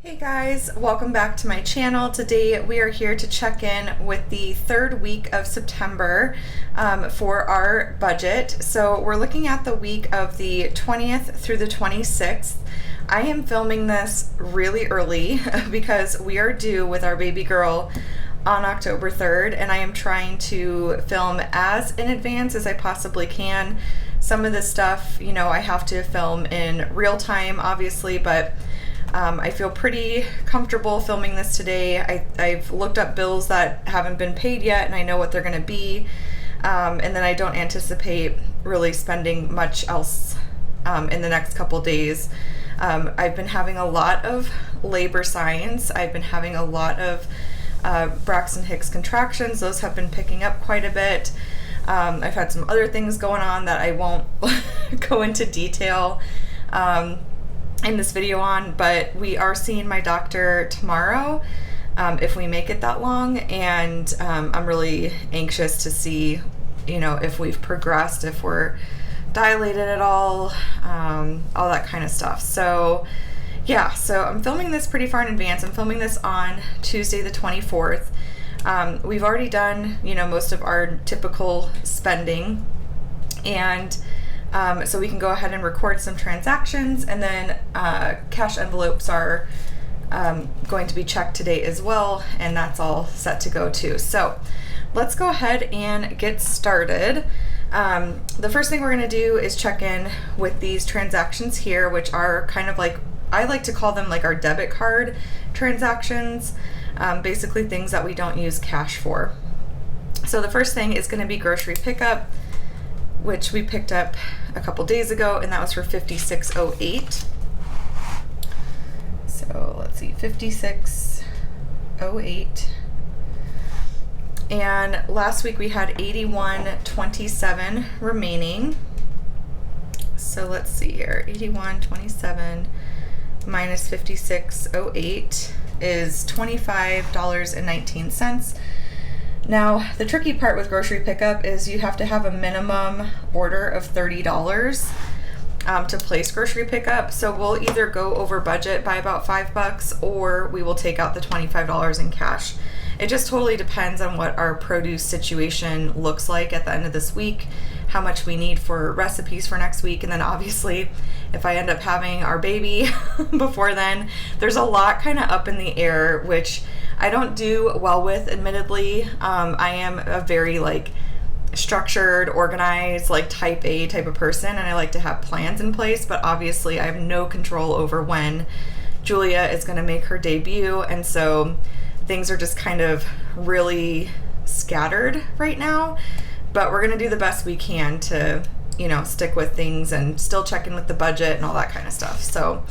Hey guys, welcome back to my channel. Today we are here to check in with the third week of September for our budget. So we're looking at the week of the 20th through the 26th. I am filming this really early because we are due with our baby girl on October 3rd, and I am trying to film as in advance as I possibly can. Some of this stuff, you know, I have to film in real time, obviously, but I feel pretty comfortable filming this today. I've looked up bills that haven't been paid yet, and I know what they're going to be. And then I don't anticipate really spending much else in the next couple days. I've been having a lot of labor signs. I've been having a lot of Braxton Hicks contractions. Those have been picking up quite a bit. I've had some other things going on that I won't go into detail in this video on, but we are seeing my doctor tomorrow if we make it that long, and I'm really anxious to see, you know, if we've progressed, if we're dilated at all that kind of stuff. So yeah, so I'm filming this pretty far in advance. I'm filming this on Tuesday the 24th. We've already done, you know, most of our typical spending, and so we can go ahead and record some transactions, and then cash envelopes are going to be checked today as well, and that's all set to go too. So let's go ahead and get started. The first thing we're going to do is check in with these transactions here, which are kind of like, I like to call them like our debit card transactions, basically things that we don't use cash for. So the first thing is going to be grocery pickup, which we picked up a couple days ago, and that was for $56.08. So let's see, $56.08. And last week we had $81.27 remaining. So let's see here, $81.27 minus $56.08 is $25.19. Now, the tricky part with grocery pickup is you have to have a minimum order of $30 to place grocery pickup. So we'll either go over budget by about $5, or we will take out the $25 in cash. It just totally depends on what our produce situation looks like at the end of this week, how much we need for recipes for next week, and then obviously if I end up having our baby before then, there's a lot kind of up in the air, which I don't do well with, admittedly. I am a very like structured, organized, like type A type of person, and I like to have plans in place, but obviously I have no control over when Julia is going to make her debut, and so things are just kind of really scattered right now, but we're going to do the best we can to, you know, stick with things and still check in with the budget and all that kind of stuff. So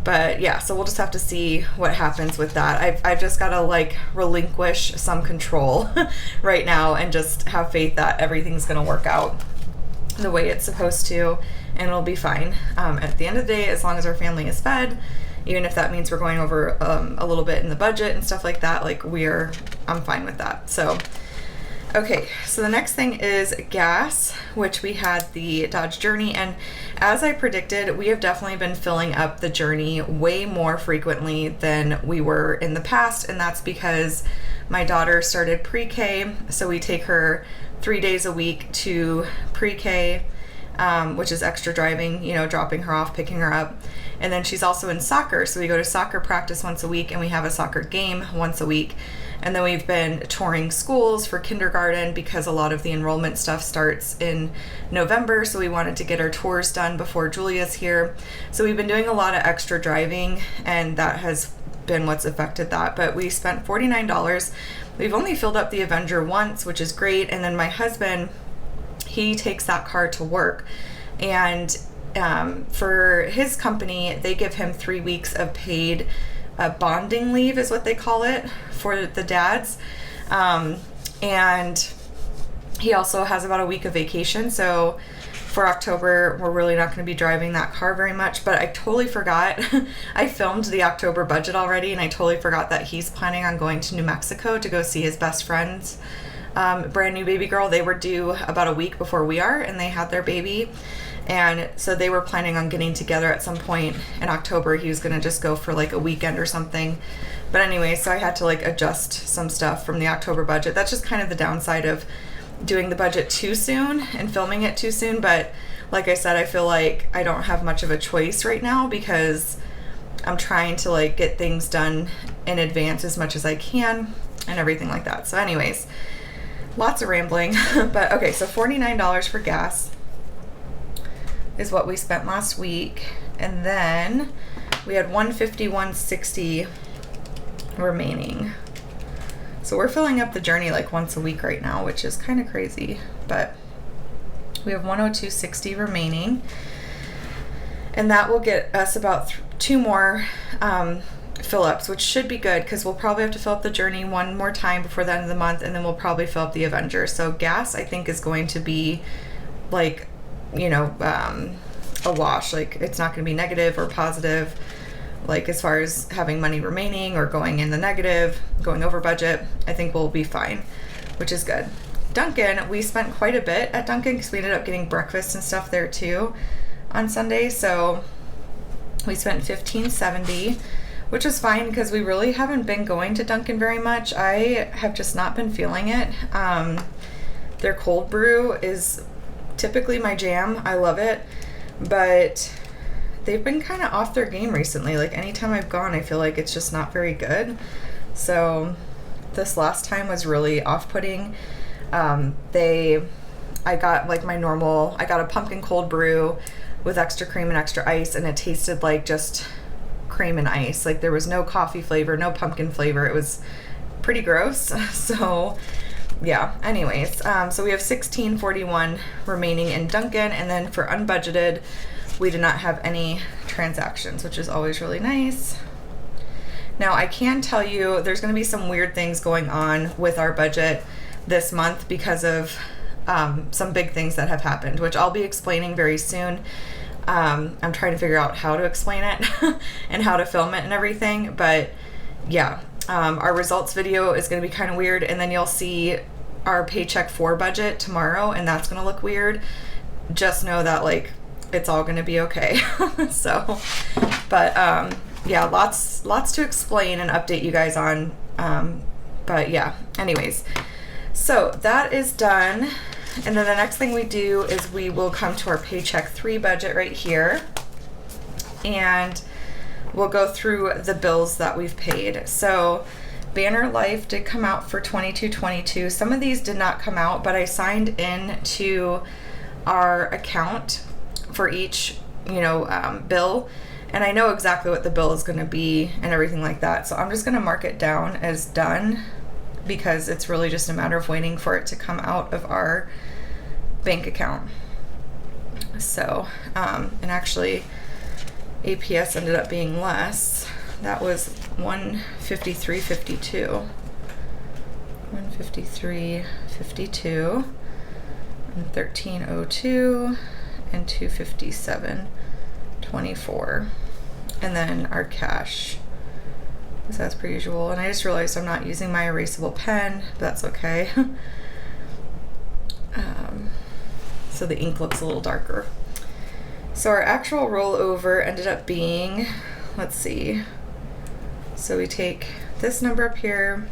but yeah, so we'll just have to see what happens with that. I've just got to like relinquish some control right now and just have faith that everything's going to work out the way it's supposed to, and it'll be fine. At the end of the day, as long as our family is fed, even if that means we're going over a little bit in the budget and stuff like that, like I'm fine with that. So okay, so the next thing is gas, which we had the Dodge Journey, and as I predicted, we have definitely been filling up the Journey way more frequently than we were in the past, and that's because my daughter started pre-K, so we take her 3 days a week to pre-K, which is extra driving, you know, dropping her off, picking her up, and then she's also in soccer, so we go to soccer practice once a week, and we have a soccer game once a week. And then we've been touring schools for kindergarten because a lot of the enrollment stuff starts in November, so we wanted to get our tours done before Julia's here. So we've been doing a lot of extra driving, and that has been what's affected that. But we spent $49. We've only filled up the Avenger once, which is great. And then my husband, he takes that car to work, and for his company, they give him 3 weeks of paid bonding leave is what they call it for the dads, and he also has about a week of vacation. So for October, we're really not going to be driving that car very much, but I totally forgot. I filmed the October budget already, and I totally forgot that he's planning on going to New Mexico to go see his best friend's brand new baby girl. They were due about a week before we are, and they had their baby. And so they were planning on getting together at some point in October. He was going to just go for like a weekend or something. But anyway, so I had to like adjust some stuff from the October budget. That's just kind of the downside of doing the budget too soon and filming it too soon. But like I said, I feel like I don't have much of a choice right now because I'm trying to like get things done in advance as much as I can and everything like that. So anyways, lots of rambling. But okay, so $49 for gas is what we spent last week. And then we had $151.60 remaining. So we're filling up the journey like once a week right now, which is kind of crazy. But we have $102.60 remaining. And that will get us about 2 more fill-ups, which should be good because we'll probably have to fill up the journey one more time before the end of the month, and then we'll probably fill up the Avenger. So gas, I think, is going to be like, you know, a wash. Like, it's not going to be negative or positive, like as far as having money remaining or going in the negative, going over budget. I think we'll be fine, which is good. Dunkin', we spent quite a bit at Dunkin' because we ended up getting breakfast and stuff there too on Sunday. So we spent $15.70, which was fine because we really haven't been going to Dunkin' very much. I have just not been feeling it. Their cold brew is typically my jam. I love it, but they've been kind of off their game recently. Like anytime I've gone, I feel like it's just not very good. So this last time was really off-putting. I got like my normal, I got a pumpkin cold brew with extra cream and extra ice, and it tasted like just cream and ice. Like there was no coffee flavor, no pumpkin flavor. It was pretty gross. So yeah, anyways, so we have $16.41 remaining in Dunkin', and then for unbudgeted, we did not have any transactions, which is always really nice. Now I can tell you there's going to be some weird things going on with our budget this month because of some big things that have happened, which I'll be explaining very soon. I'm trying to figure out how to explain it and how to film it and everything, but yeah, our results video is going to be kind of weird, and then you'll see our Paycheck 4 budget tomorrow, and that's going to look weird. Just know that like it's all going to be okay. So, but yeah, lots to explain and update you guys on. But yeah, anyways, so that is done. And then the next thing we do is we will come to our Paycheck 3 budget right here, and we'll go through the bills that we've paid. So Banner Life did come out for $22.22. Some of these did not come out, but I signed in to our account for each, you know, bill, and I know exactly what the bill is going to be and everything like that. So I'm just going to mark it down as done because it's really just a matter of waiting for it to come out of our bank account. So, and actually APS ended up being less. That was $153.52. $153.52 and $13.02 and $257.24. And then our cash is as per usual. And I just realized I'm not using my erasable pen, but that's okay. So the ink looks a little darker. So our actual rollover ended up being, let's see. So we take this number up here,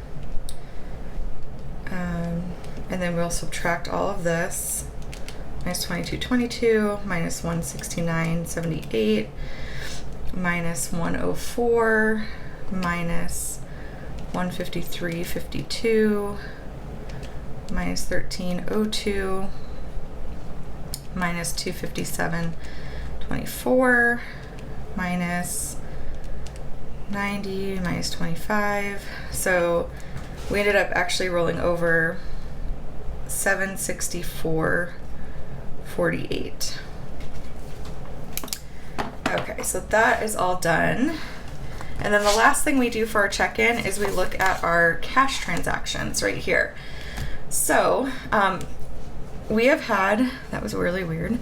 and then we'll subtract all of this. Minus 22.22, minus 169.78, minus 104, minus 153.52, minus 13.02, minus 257.24, minus 90, minus 25. So we ended up actually rolling over 764.48. Okay, so that is all done. And then the last thing we do for our check-in is we look at our cash transactions right here. So we have had, that was really weird.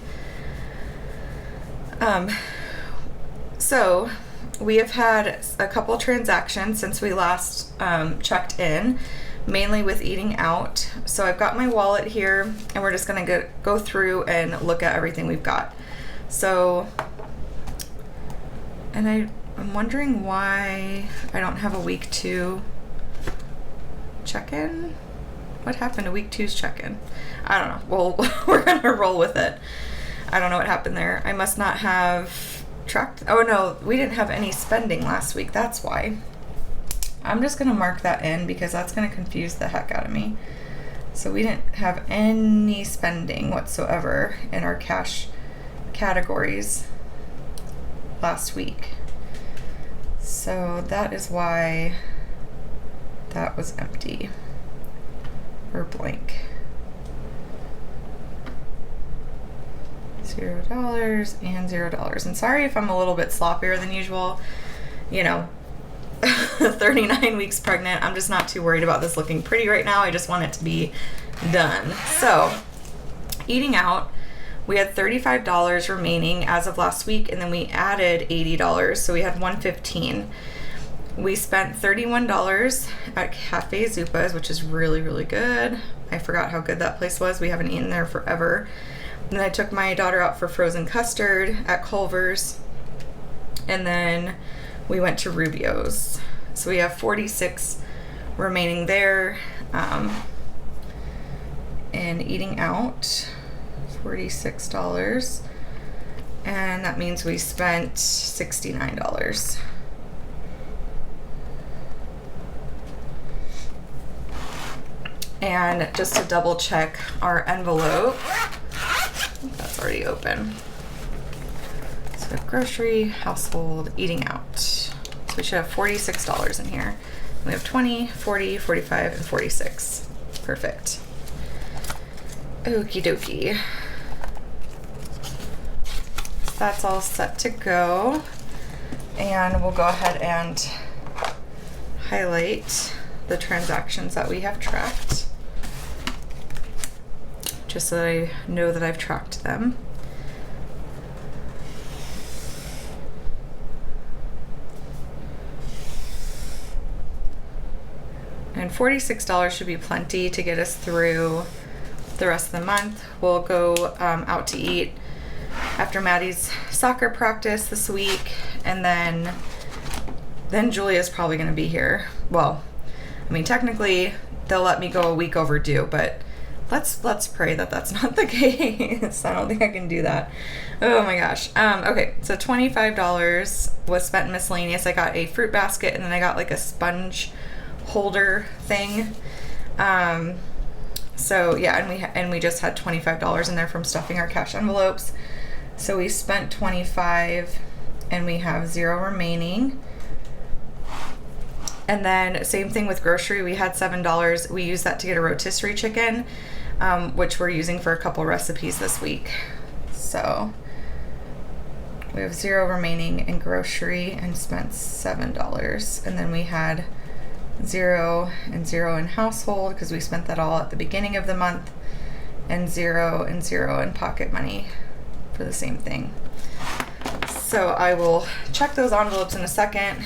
So we have had a couple transactions since we last checked in, mainly with eating out. So I've got my wallet here, and we're just gonna go through and look at everything we've got. So, and I'm wondering why I don't have a week 2 check-in. What happened to week 2's check-in? I don't know. Well, we're gonna roll with it. I don't know what happened there. I must not have tracked. Oh no, we didn't have any spending last week. That's why. I'm just gonna mark that in because that's gonna confuse the heck out of me. So we didn't have any spending whatsoever in our cash categories last week. So that is why that was empty or blank. $0 and $0. And sorry if I'm a little bit sloppier than usual. You know, 39 weeks pregnant. I'm just not too worried about this looking pretty right now. I just want it to be done. So, eating out, we had $35 remaining as of last week, and then we added $80, so we had $115. We spent $31 at Cafe Zupa's, which is really, really good. I forgot how good that place was. We haven't eaten there forever. And then I took my daughter out for frozen custard at Culver's, and then we went to Rubio's. So we have 46 remaining there. And eating out, $46. And that means we spent $69. And just to double check our envelope, that's already open. So grocery, household, eating out. So we should have $46 in here. We have 20, 40, 45, and 46. Perfect. Okie dokie. So that's all set to go. And we'll go ahead and highlight the transactions that we have tracked, just so that I know that I've tracked them. And $46 should be plenty to get us through the rest of the month. We'll go out to eat after Maddie's soccer practice this week, and then Julia's probably going to be here. Well, I mean, technically they'll let me go a week overdue, but let's pray that that's not the case. I don't think I can do that. Oh my gosh. Okay, so $25 was spent in miscellaneous. I got a fruit basket, and then I got like a sponge holder thing. So yeah, and we just had $25 in there from stuffing our cash envelopes. So we spent $25 and we have $0 remaining. And then same thing with grocery. We had $7. We used that to get a rotisserie chicken, which we're using for a couple recipes this week. So we have $0 remaining in grocery and spent $7. And then we had $0 and $0 in household because we spent that all at the beginning of the month, and $0 and $0 in pocket money for the same thing. So I will check those envelopes in a second,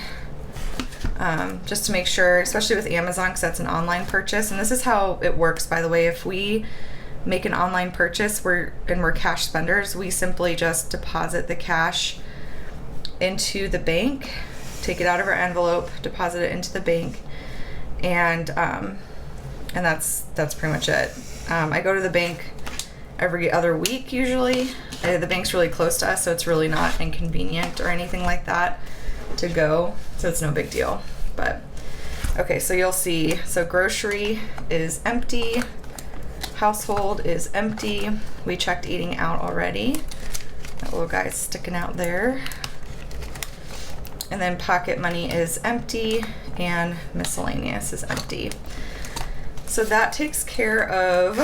just to make sure, especially with Amazon, because that's an online purchase. And this is how it works, by the way. If we make an online purchase we're cash spenders, we simply just deposit the cash into the bank, take it out of our envelope, deposit it into the bank, and that's pretty much it. I go to the bank every other week usually. The bank's really close to us, so it's really not inconvenient or anything like that to go, so it's no big deal. But okay, so you'll see, so grocery is empty, household is empty. We checked eating out already. That little guy's sticking out there. And then pocket money is empty, and miscellaneous is empty. So that takes care of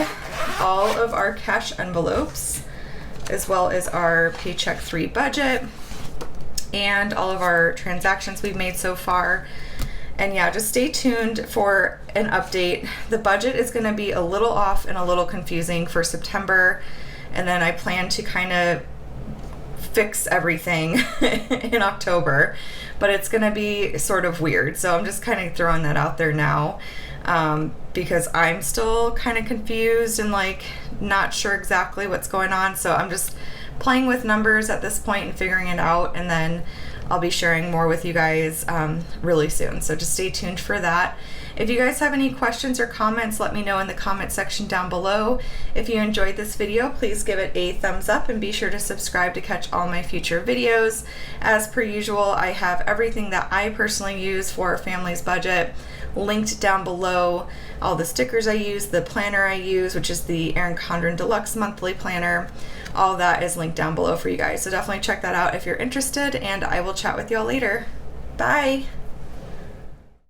all of our cash envelopes, as well as our Paycheck 3 budget and all of our transactions we've made so far. And yeah, just stay tuned for an update. The budget is going to be a little off and a little confusing for September, and then I plan to kind of fix everything in October, but it's going to be sort of weird. So I'm just kind of throwing that out there now, because I'm still kind of confused and like not sure exactly what's going on. So I'm just playing with numbers at this point and figuring it out, and then I'll be sharing more with you guys really soon. So just stay tuned for that. If you guys have any questions or comments, let me know in the comment section down below. If you enjoyed this video, please give it a thumbs up and be sure to subscribe to catch all my future videos. As per usual, I have everything that I personally use for a family's budget linked down below. All the stickers I use, the planner I use, which is the Erin Condren Deluxe Monthly Planner, all that is linked down below for you guys. So definitely check that out if you're interested, and I will chat with y'all later. Bye!